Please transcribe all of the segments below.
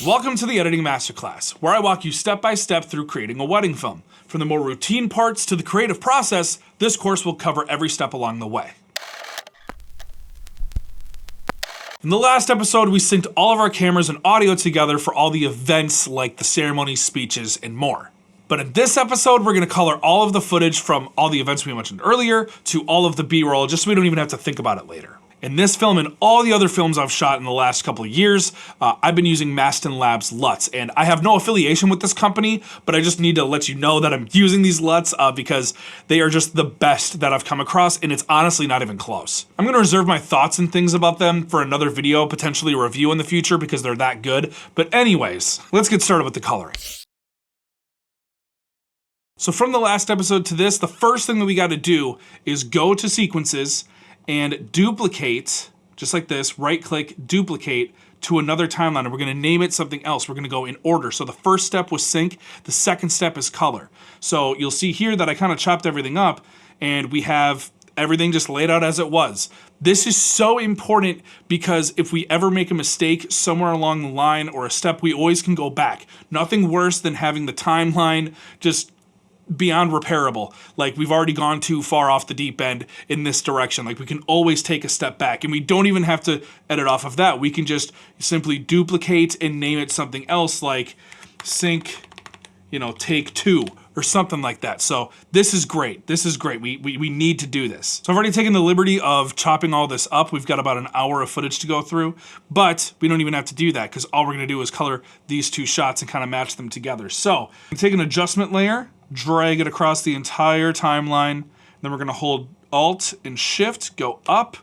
Welcome to the Editing Masterclass, where I walk you step by step through creating a wedding film. From the more routine parts to the creative process, this course will cover every step along the way. In the last episode, we synced all of our cameras and audio together for all the events like the ceremonies, speeches, and more. But in this episode, we're gonna color all of the footage from all the events we mentioned earlier to all of the B-roll, just so we don't even have to think about it later. In this film and all the other films I've shot in the last couple of years, I've been using Mastin Labs LUTs, and I have no affiliation with this company, but I just need to let you know that I'm using these LUTs because they are just the best that I've come across, and it's honestly not even close. I'm gonna reserve my thoughts and things about them for another video, potentially a review in the future, because they're that good. But anyways, let's get started with the coloring. So from the last episode to this, the first thing that we gotta do is go to sequences and duplicate, just like this, right click, duplicate to another timeline, and we're gonna name it something else. We're gonna go in order. So the first step was sync, the second step is color. So you'll see here that I kind of chopped everything up and we have everything just laid out as it was. This is so important because if we ever make a mistake somewhere along the line or a step, we always can go back. Nothing worse than having the timeline just beyond repairable. Like, we've already gone too far off the deep end in this direction. Like, we can always take a step back, and we don't even have to edit off of that. We can just simply duplicate and name it something else, like sync, take 2 or something like that. So this is great. This is great. We need to do this. So I've already taken the liberty of chopping all this up. We've got about an hour of footage to go through, but we don't even have to do that because all we're gonna do is color these two shots and kind of match them together. So I'm take an adjustment layer, drag it across the entire timeline, then we're gonna hold Alt and Shift, go up,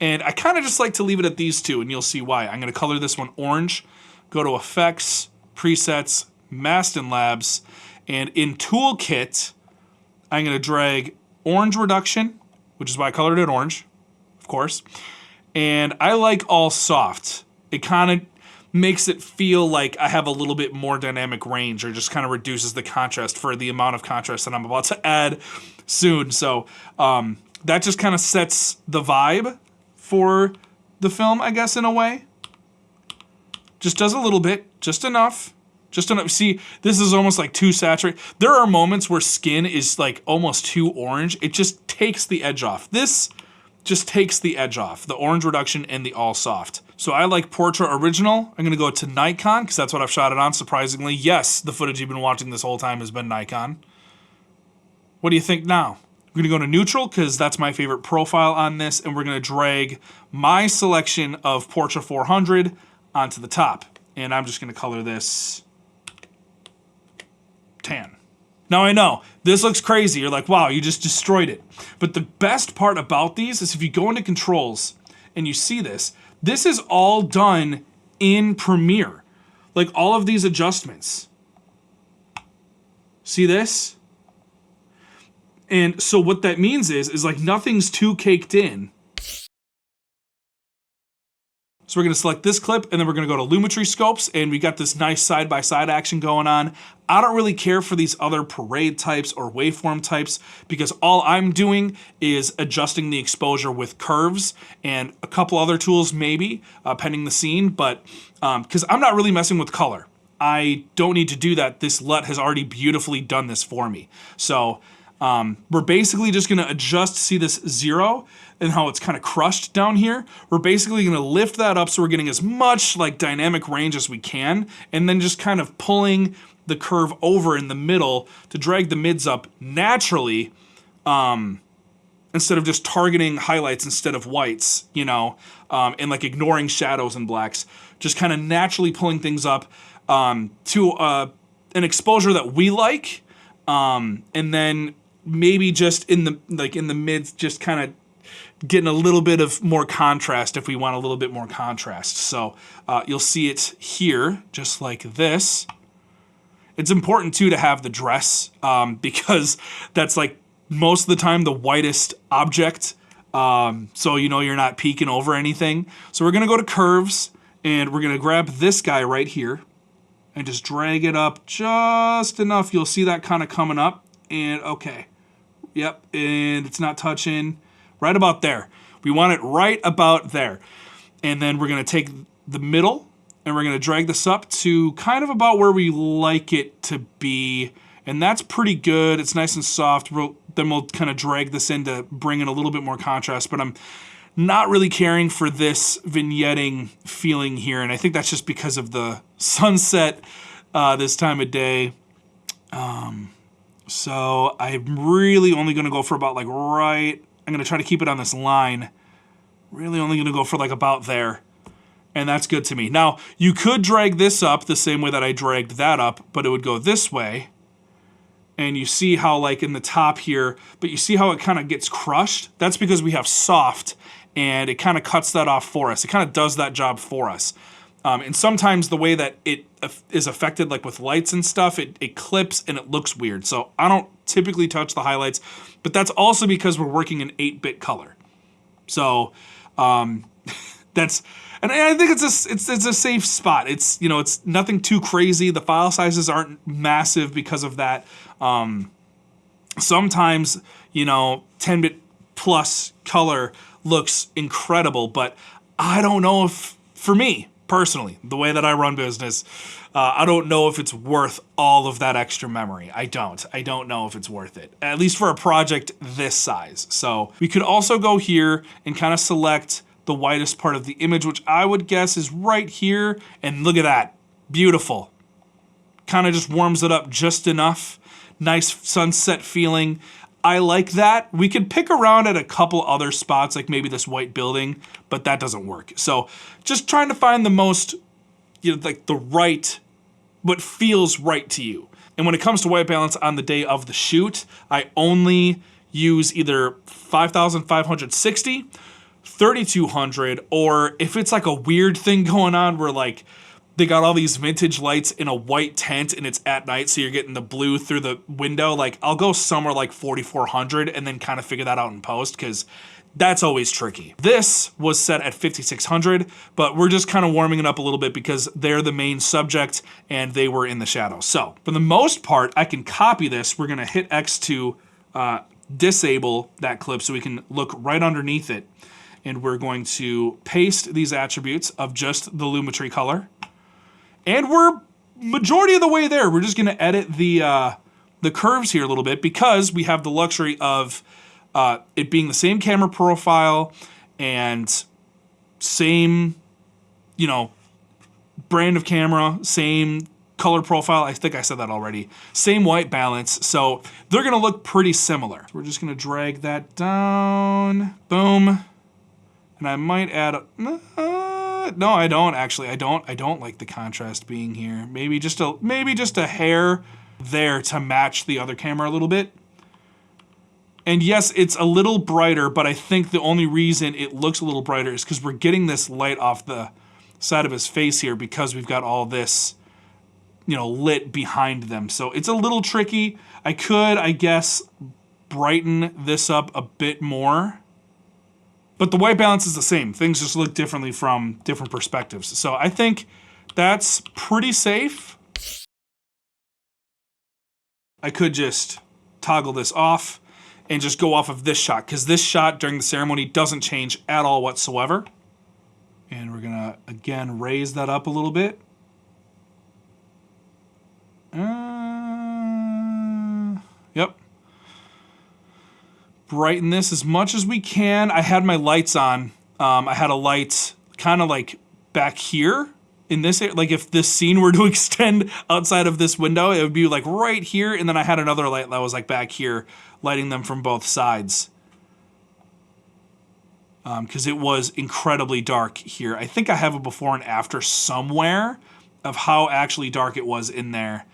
and I kind of just like to leave it at these two, and you'll see why. I'm gonna color this one orange, go to Effects, Presets, Mastin Labs, and in Toolkit, I'm gonna drag Orange Reduction, which is why I colored it orange, of course, and I like All Soft. It kind of makes it feel like I have a little bit more dynamic range, or just kind of reduces the contrast for the amount of contrast that I'm about to add soon. So that just kind of sets the vibe for the film, I guess, in a way. Just does a little bit, just enough. Just enough. See, this is almost like too saturated. There are moments where skin is like almost too orange. It just takes the edge off. This just takes the edge off, the orange reduction and the all soft. So I like Portrait Original. I'm gonna go to Nikon because that's what I've shot it on, surprisingly. Yes, the footage you've been watching this whole time has been Nikon. What do you think now? We're gonna go to neutral because that's my favorite profile on this, and we're gonna drag my selection of Portrait 400 onto the top. And I'm just gonna color this tan. Now I know, this looks crazy. You're like, wow, you just destroyed it. But the best part about these is if you go into controls and you see this, this is all done in Premiere. Like all of these adjustments. See this? And so what that means is like nothing's too caked in. So we're gonna select this clip and then we're gonna go to Lumetri Scopes, and we got this nice side-by-side action going on. I don't really care for these other parade types or waveform types because all I'm doing is adjusting the exposure with curves and a couple other tools maybe, pending the scene, but because I'm not really messing with color. I don't need to do that. This LUT has already beautifully done this for me. So we're basically just gonna adjust, see this 0 and how it's kind of crushed down here. We're basically gonna lift that up so we're getting as much like dynamic range as we can, and then just kind of pulling the curve over in the middle to drag the mids up naturally, instead of just targeting highlights instead of whites, and like ignoring shadows and blacks, just kind of naturally pulling things up to an exposure that we like, and then maybe just in the mids, just kind of getting a little bit of more contrast if we want a little bit more contrast. So you'll see it here, just like this. It's important too to have the dress because that's like most of the time the whitest object. So you're not peeking over anything. So we're gonna go to curves and we're gonna grab this guy right here and just drag it up just enough. You'll see that kind of coming up, and okay. Yep, and it's not touching. Right about there. We want it right about there. And then we're gonna take the middle And we're gonna drag this up to kind of about where we like it to be. And that's pretty good. It's nice and soft. Then we'll kind of drag this in to bring in a little bit more contrast, but I'm not really caring for this vignetting feeling here. And I think that's just because of the sunset this time of day. So I'm really only gonna go for about like I'm gonna try to keep it on this line. Really only gonna go for like about there. And that's good to me. Now, you could drag this up the same way that I dragged that up, but it would go this way. And you see how like in the top here, but you see how it kind of gets crushed? That's because we have soft, and it kind of cuts that off for us. It kind of does that job for us. And sometimes the way that it is affected, like with lights and stuff, it clips and it looks weird. So I don't typically touch the highlights, but that's also because we're working in 8-bit color. So that's, and I think it's a safe spot. It's, you know, it's nothing too crazy. The file sizes aren't massive because of that. Sometimes, you know, 10-bit plus color looks incredible, but I don't know if, for me personally, the way that I run business, I don't know if it's worth all of that extra memory. I don't know if it's worth it, at least for a project this size. So we could also go here and kind of select the widest part of the image, which I would guess is right here. And look at that, beautiful. Kind of just warms it up just enough. Nice sunset feeling. I like that. We could pick around at a couple other spots, like maybe this white building, but that doesn't work. So just trying to find the most, you know, like the right, what feels right to you. And when it comes to white balance on the day of the shoot, I only use either 5560, 3200, or if it's like a weird thing going on where like they got all these vintage lights in a white tent and it's at night, so you're getting the blue through the window, like I'll go somewhere like 4400 and then kind of figure that out in post, because that's always tricky. This was set at 5600, but we're just kind of warming it up a little bit because they're the main subject and they were in the shadow. So for the most part, I can copy this. We're gonna hit X to disable that clip so we can look right underneath it. And we're going to paste these attributes of just the Lumetri color. And we're majority of the way there. We're just gonna edit the curves here a little bit because we have the luxury of it being the same camera profile and same, you know, brand of camera, same color profile. I think I said that already. Same white balance. So they're gonna look pretty similar. We're just gonna drag that down, boom. And I might add, no, I don't actually. I don't like the contrast being here. Maybe just a hair there to match the other camera a little bit. And yes, it's a little brighter, but I think the only reason it looks a little brighter is because we're getting this light off the side of his face here because we've got all this, you know, lit behind them. So it's a little tricky. I could, I guess, brighten this up a bit more. But the white balance is the same. Things just look differently from different perspectives. So I think that's pretty safe. I could just toggle this off and just go off of this shot, because this shot during the ceremony doesn't change at all whatsoever. And we're gonna, again, raise that up a little bit. Yep. Brighten this as much as we can. I had my lights on. I had a light kind of like back here in this area. Like if this scene were to extend outside of this window, it would be like right here. And then I had another light that was like back here, lighting them from both sides. Because it was incredibly dark here. I think I have a before and after somewhere of how actually dark it was in there.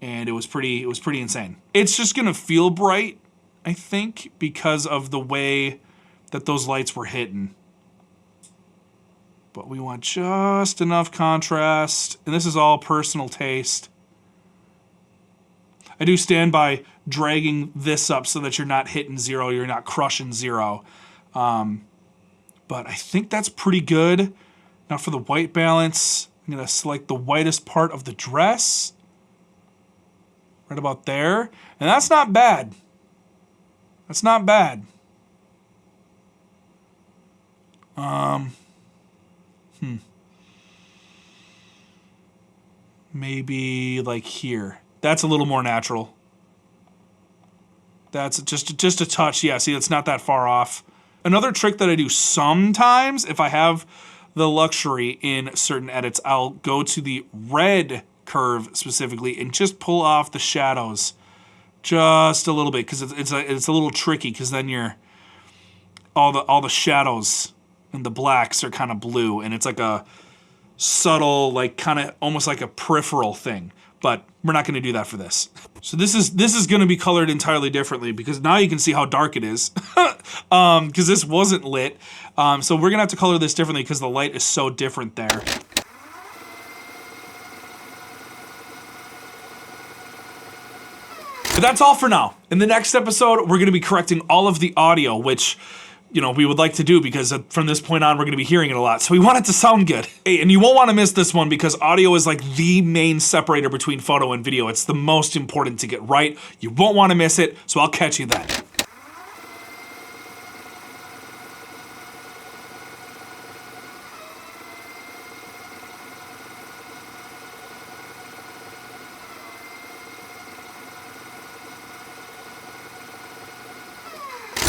And it was pretty insane. It's just gonna feel bright, I think, because of the way that those lights were hitting. But we want just enough contrast, and this is all personal taste. I do stand by dragging this up so that you're not hitting zero, you're not crushing zero. But I think that's pretty good. Now for the white balance, I'm gonna select the whitest part of the dress. Right about there, and that's not bad. That's not bad. maybe like here. That's a little more natural. That's just a touch. Yeah, see, it's not that far off. Another trick that I do sometimes, if I have the luxury in certain edits, I'll go to the red curve specifically and just pull off the shadows just a little bit, because it's a little tricky, because then all the shadows and the blacks are kind of blue, and it's like a subtle, like kind of almost like a peripheral thing. But we're not going to do that for this. So this is going to be colored entirely differently, because now you can see how dark it is, because this wasn't lit. So we're going to have to color this differently because the light is so different there. But that's all for now. In the next episode, we're going to be correcting all of the audio, which, you know, we would like to do, because from this point on, we're going to be hearing it a lot. So we want it to sound good. Hey, and you won't want to miss this one, because audio is like the main separator between photo and video. It's the most important to get right. You won't want to miss it, so I'll catch you then.